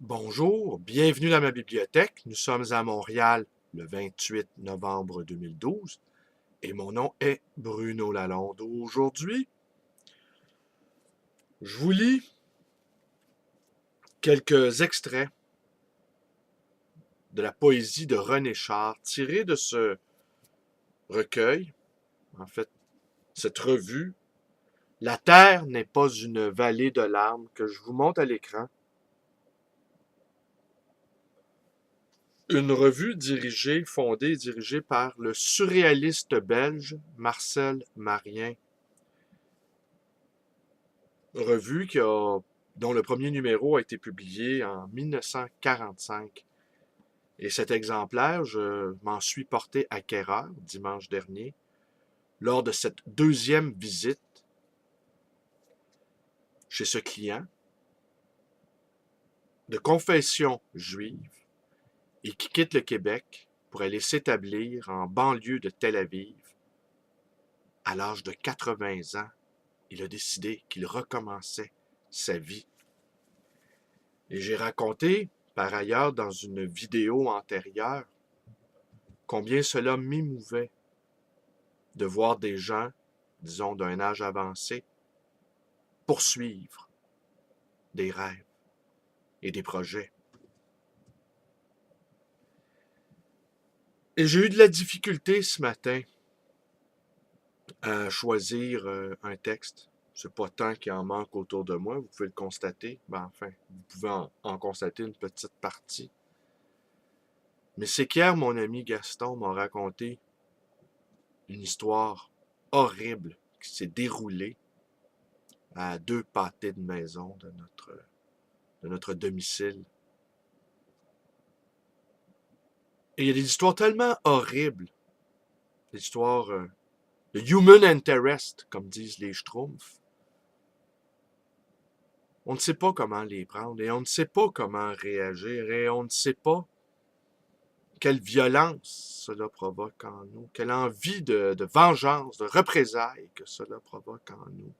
Bonjour, bienvenue dans ma bibliothèque. Nous sommes à Montréal le 28 novembre 2012 et mon nom est Bruno Lalonde. Aujourd'hui, je vous lis quelques extraits de la poésie de René Char tirés de ce recueil, en fait, cette revue. La Terre n'est pas une vallée de larmes que je vous montre à l'écran. Une revue fondée et dirigée par le surréaliste belge Marcel Marien. Revue dont le premier numéro a été publié en 1945. Et cet exemplaire, je m'en suis porté acquéreur dimanche dernier, lors de cette deuxième visite chez ce client de confession juive et qui quitte le Québec pour aller s'établir en banlieue de Tel Aviv. À l'âge de 80 ans, il a décidé qu'il recommençait sa vie. Et j'ai raconté, par ailleurs, dans une vidéo antérieure, combien cela m'émouvait de voir des gens, disons d'un âge avancé, poursuivre des rêves et des projets. Et j'ai eu de la difficulté ce matin à choisir un texte. C'est pas tant qu'il en manque autour de moi, vous pouvez le constater. Enfin, vous pouvez en constater une petite partie. Mais c'est qu'hier, mon ami Gaston m'a raconté une histoire horrible qui s'est déroulée à 2 pâtés de maison de notre domicile. Et il y a des histoires tellement horribles, des histoires de human interest, comme disent les Schtroumpfs. On ne sait pas comment les prendre et on ne sait pas comment réagir et on ne sait pas quelle violence cela provoque en nous, quelle envie de vengeance, de représailles que cela provoque en nous.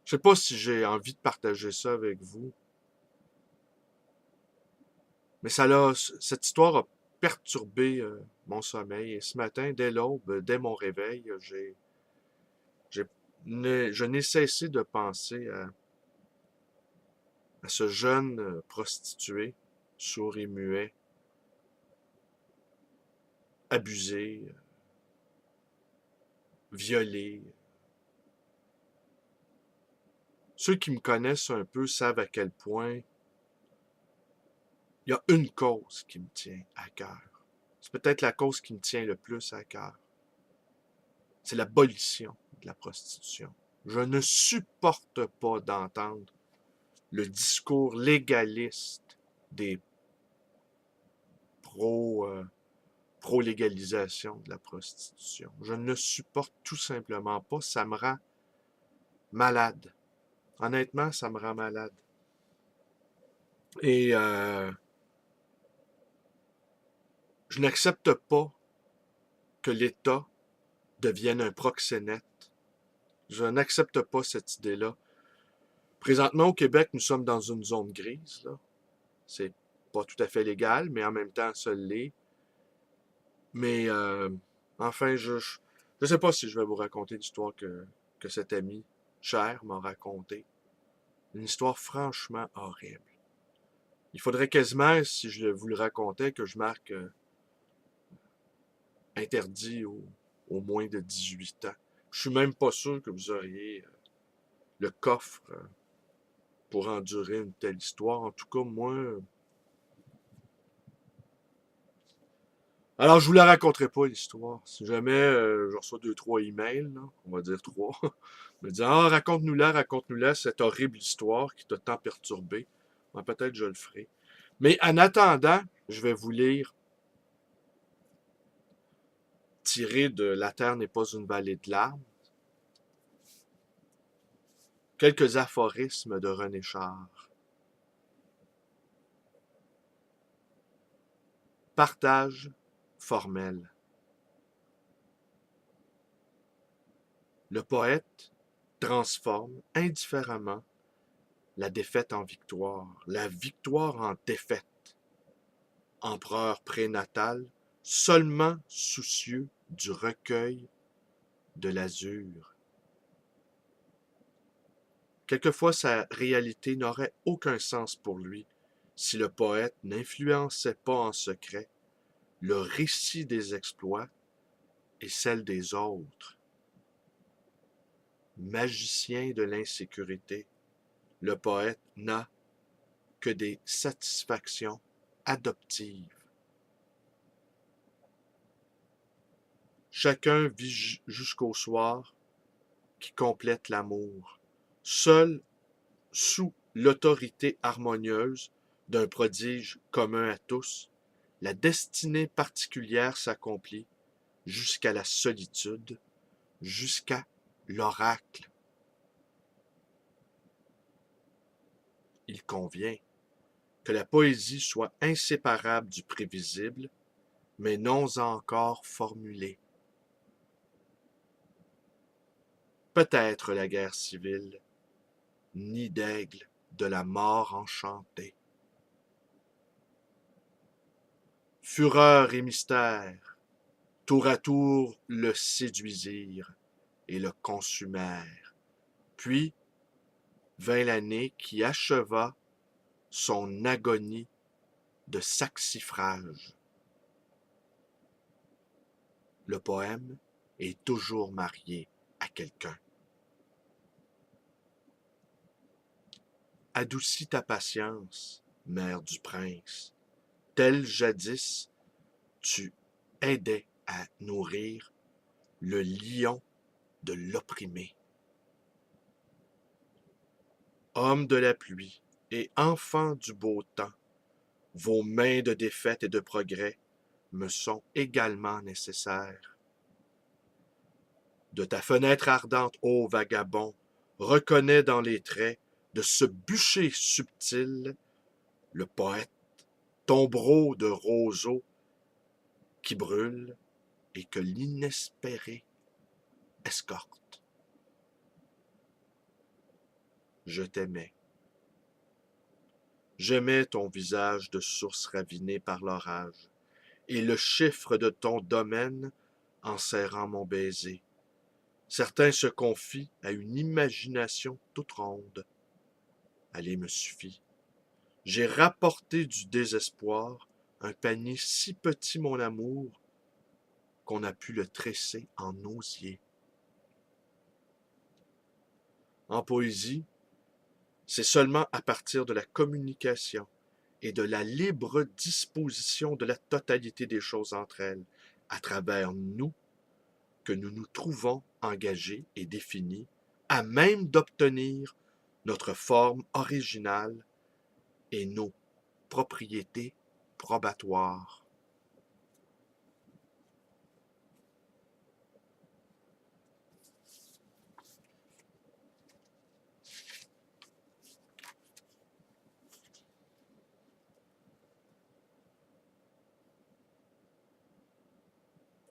Je ne sais pas si j'ai envie de partager ça avec vous, mais cette histoire a perturbé mon sommeil et ce matin, dès l'aube, dès mon réveil, j'ai, je n'ai cessé de penser à ce jeune prostitué, sourd et muet, abusé, violé. Ceux qui me connaissent un peu savent à quel point il y a une cause qui me tient à cœur. C'est peut-être la cause qui me tient le plus à cœur. C'est l'abolition de la prostitution. Je ne supporte pas d'entendre le discours légaliste des pro, pro-légalisation de la prostitution. Je ne supporte tout simplement pas. Ça me rend malade. Honnêtement, ça me rend malade. Et je n'accepte pas que l'État devienne un proxénète. Je n'accepte pas cette idée-là. Présentement, au Québec, nous sommes dans une zone grise. Là. C'est pas tout à fait légal, mais en même temps, ça l'est. Mais enfin, je ne sais pas si je vais vous raconter l'histoire que cet ami cher m'a racontée. Une histoire franchement horrible. Il faudrait quasiment, si je vous le racontais, que je marque interdit aux moins de 18 ans. Je suis même pas sûr que vous auriez le coffre pour endurer une telle histoire. En tout cas, moi... Alors, je vous la raconterai pas, l'histoire. Si jamais je reçois 2, 3 emails, là, on va dire 3, me disant « Ah, raconte-nous-la, cette horrible histoire qui t'a tant perturbé. » Peut-être je le ferai. Mais en attendant, je vais vous lire, tiré de La Terre n'est pas une vallée de larmes, quelques aphorismes de René Char. Partage formel. Le poète transforme indifféremment la défaite en victoire, la victoire en défaite. Empereur prénatal, seulement soucieux du recueil de l'azur. Quelquefois sa réalité n'aurait aucun sens pour lui si le poète n'influençait pas en secret le récit des exploits et celle des autres. Magicien de l'insécurité, le poète n'a que des satisfactions adoptives. Chacun vit jusqu'au soir qui complète l'amour, seul sous l'autorité harmonieuse d'un prodige commun à tous, la destinée particulière s'accomplit jusqu'à la solitude, jusqu'à l'oracle. Il convient que la poésie soit inséparable du prévisible, mais non encore formulée. Peut-être la guerre civile, nid d'aigle de la mort enchantée. Fureur et mystère, tour à tour le séduisirent et le consumèrent. Puis vint l'année qui acheva son agonie de saxifrage. Le poème est toujours marié à quelqu'un. Adoucis ta patience, mère du prince, tel jadis tu aidais à nourrir le lion de l'opprimé. Homme de la pluie et enfant du beau temps, vos mains de défaite et de progrès me sont également nécessaires. De ta fenêtre ardente, ô vagabond, reconnais dans les traits de ce bûcher subtil le poète, tombereau de roseaux qui brûle et que l'inespéré escorte. Je t'aimais. J'aimais ton visage de source ravinée par l'orage, et le chiffre de ton domaine en serrant mon baiser. Certains se confient à une imagination toute ronde. Allez me suffit. J'ai rapporté du désespoir un panier si petit, mon amour, qu'on a pu le tresser en osier. En poésie, c'est seulement à partir de la communication et de la libre disposition de la totalité des choses entre elles, à travers nous, que nous nous trouvons engagés et définis, à même d'obtenir notre forme originale et nos propriétés probatoires.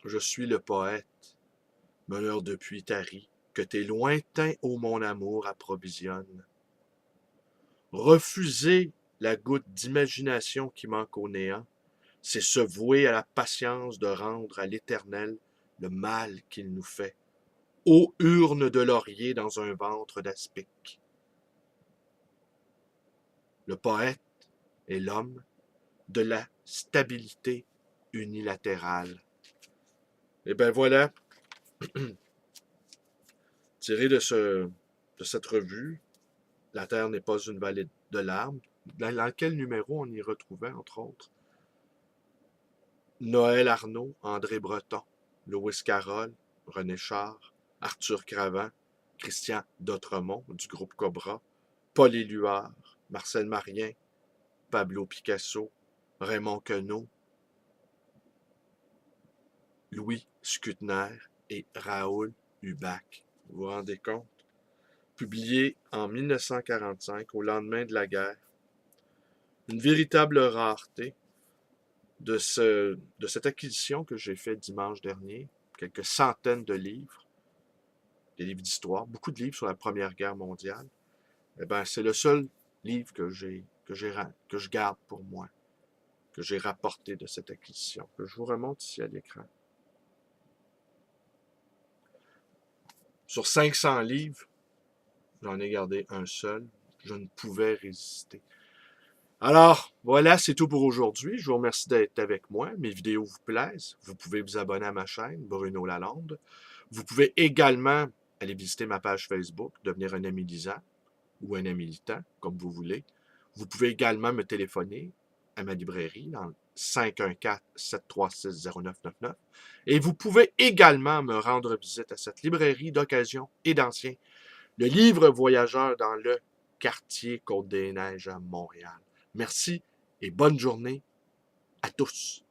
Je suis le poète, meneur de pluie tarie, que tes lointains, ô mon amour, approvisionnent. Refuser la goutte d'imagination qui manque au néant, c'est se vouer à la patience de rendre à l'Éternel le mal qu'il nous fait, ô urne de laurier dans un ventre d'aspic. Le poète est l'homme de la stabilité unilatérale. Et bien voilà, tiré de cette revue, La Terre n'est pas une vallée de larmes, dans quel numéro on y retrouvait, entre autres, Noël Arnaud, André Breton, Louis Carroll, René Char, Arthur Cravant, Christian D'Autremont du groupe Cobra, Paul Éluard, Marcel Marien, Pablo Picasso, Raymond Queneau, Louis Skutner et Raoul Hubac. Vous vous rendez compte? Publié en 1945, au lendemain de la guerre. Une véritable rareté de cette acquisition que j'ai faite dimanche dernier. Quelques centaines de livres, des livres d'histoire, beaucoup de livres sur la Première Guerre mondiale. Eh ben, c'est le seul livre que je garde pour moi, que j'ai rapporté de cette acquisition, que je vous remonte ici à l'écran. Sur 500 livres, j'en ai gardé un seul. Je ne pouvais résister. Alors, voilà, c'est tout pour aujourd'hui. Je vous remercie d'être avec moi. Mes vidéos vous plaisent. Vous pouvez vous abonner à ma chaîne, Bruno Lalonde. Vous pouvez également aller visiter ma page Facebook, devenir un ami lisant ou un ami militant, comme vous voulez. Vous pouvez également me téléphoner à ma librairie dans le 514-736-0999. Et vous pouvez également me rendre visite à cette librairie d'occasion et d'ancien, le livre voyageur dans le quartier Côte-des-Neiges à Montréal. Merci et bonne journée à tous.